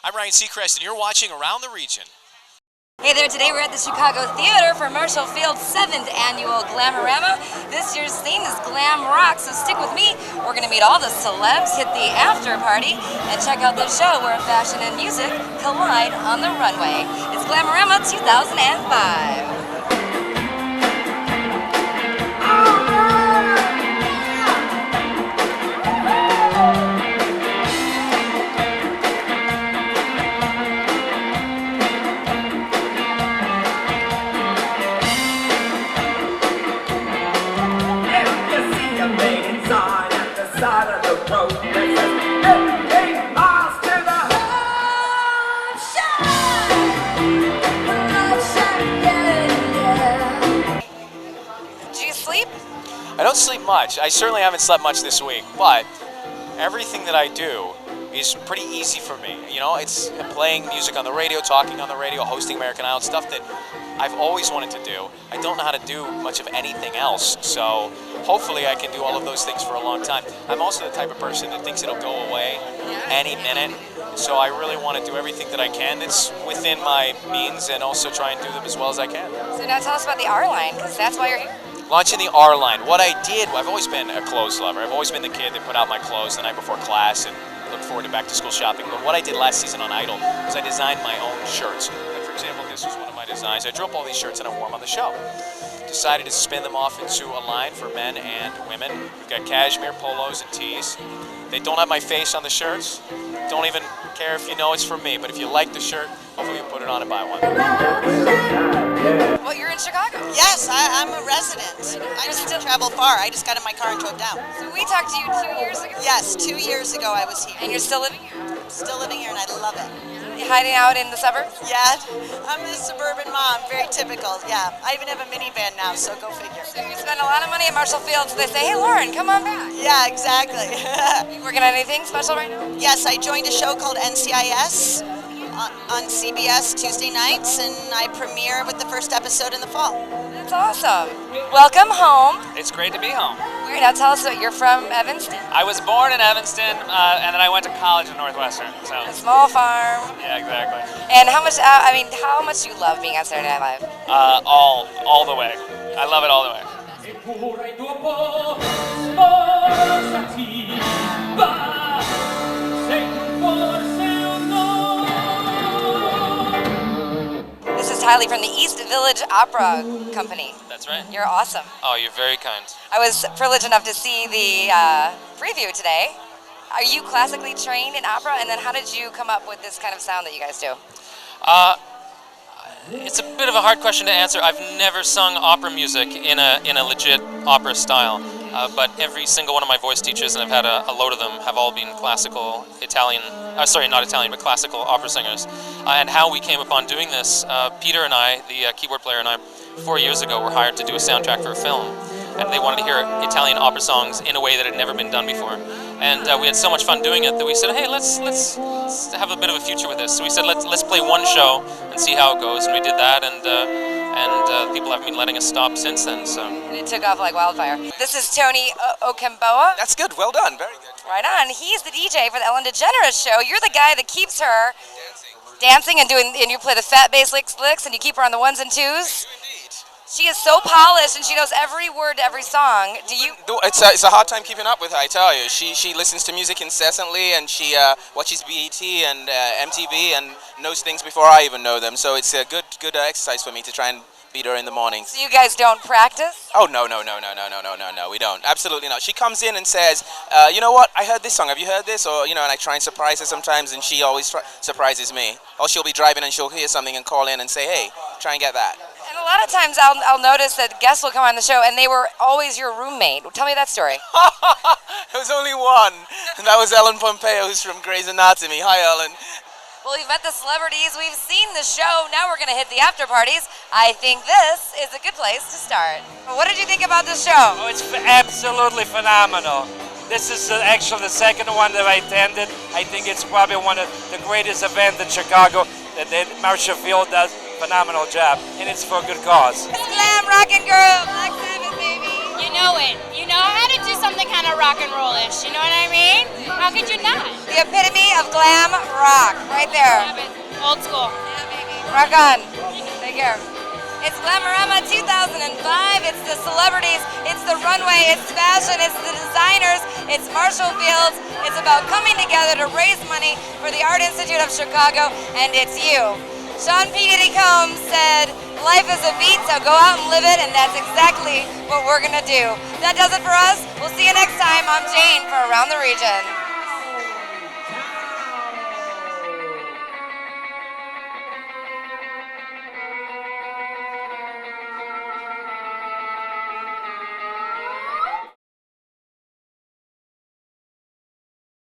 I'm Ryan Seacrest, and you're watching Around the Region. Hey there, today we're at the Chicago Theater for Marshall Field's 7th annual Glamorama. This year's theme is Glam Rock, so stick with me. We're going to meet all the celebs, hit the after party, and check out the show where fashion and music collide on the runway. It's Glamorama 2005. I don't sleep much. I certainly haven't slept much this week, but everything that I do is pretty easy for me. You know, it's playing music on the radio, talking on the radio, hosting American Idol, stuff that I've always wanted to do. I don't know how to do much of anything else, so hopefully I can do all of those things for a long time. I'm also the type of person that thinks it'll go away any minute, so I really want to do everything that I can that's within my means and also try and do them as well as I can. So now tell us about the R line, because that's why you're here. Launching the R line. What I did, I've always been a clothes lover. I've always been the kid that put out my clothes the night before class and looked forward to back to school shopping. But what I did last season on Idol was I designed my own shirts. Like for example, this was one of my designs. I drew up all these shirts and I wore them on the show. Decided to spin them off into a line for men and women. We've got cashmere, polos, and tees. They don't have my face on the shirts. Don't even care if you know it's from me, but if you like the shirt, hopefully you put it on and buy one. Well, you're in Chicago. Yes, I'm a resident. I just travel far. I just got in my car and drove down. So we talked to you 2 years ago? Yes, 2 years ago I was here. And you're still living here? Still living here and I love it. You hiding out in the suburbs? Yeah, I'm a suburban mom, very typical. Yeah, I even have a minivan now, so go figure. So you spend a lot of money at Marshall Field, so they say, hey Lauren, come on back. Yeah, exactly. You working on anything special right now? Yes, I joined a show called NCIS on CBS Tuesday nights, and I premiere with the first episode in the fall. That's awesome. Welcome home. It's great to be home. Great. Now tell us, you're from Evanston? I was born in Evanston, and then I went to college in Northwestern. So. A small farm. Yeah, exactly. And how much? How much do you love being on Saturday Night Live? All the way. I love it all the way. This is Tyley from the East Village Opera Company. That's right. You're awesome. Oh, you're very kind. I was privileged enough to see the preview today. Are you classically trained in opera? And then how did you come up with this kind of sound that you guys do? It's a bit of a hard question to answer. I've never sung opera music in a legit opera style, but every single one of my voice teachers, and I've had a load of them, have all been classical Italian, sorry, not Italian, but classical opera singers. And how we came upon doing this, Peter and I, the keyboard player and I, 4 years ago were hired to do a soundtrack for a film, and they wanted to hear Italian opera songs in a way that had never been done before. And we had so much fun doing it that we said, hey, let's have a bit of a future with this. So we said, let's play one show and see how it goes. And we did that, and people haven't been letting us stop since then. So. And it took off like wildfire. This is Tony Okungbowa. That's good. Well done. Very good. Right on. He's the DJ for the Ellen Degeneres show. You're the guy that keeps her dancing and you play the fat bass licks, and you keep her on the ones and twos. She is so polished, and she knows every word to every song. Do you? It's a hard time keeping up with her, I tell you. She listens to music incessantly, and she watches BET and MTV and knows things before I even know them. So it's a good exercise for me to try and beat her in the mornings. So you guys don't practice? Oh, no, we don't. Absolutely not. She comes in and says, you know what, I heard this song, have you heard this? Or, and I try and surprise her sometimes, and she always surprises me. Or she'll be driving and she'll hear something and call in and say, hey, try and get that. And a lot of times I'll notice that guests will come on the show and they were always your roommate. Tell me that story. There was only one, and that was Ellen Pompeo, who's from Grey's Anatomy. Hi, Ellen. Well, we've met the celebrities, we've seen the show, now we're going to hit the after parties. I think this is a good place to start. What did you think about the show? Oh, it's absolutely phenomenal. This is actually the second one that I attended. I think it's probably one of the greatest events in Chicago that Marshall Field does a phenomenal job, and it's for a good cause. It's glam rockin' girl, Black Sabbath, baby. You know it. You know how to do do something kind of rock and roll-ish, you know what I mean? How could you not? The epitome of glam rock, right there. Love it. Old school. Yeah, baby. Rock on. Take care. It's Glamorama 2005. It's the celebrities. It's the runway. It's fashion. It's the designers. It's Marshall Fields. It's about coming together to raise money for the Art Institute of Chicago, and it's you. Sean P. Diddy Combs said, life is a beat, so go out and live it, and that's exactly what we're going to do. That does it for us. We'll see you next time. I'm Jane for Around the Region.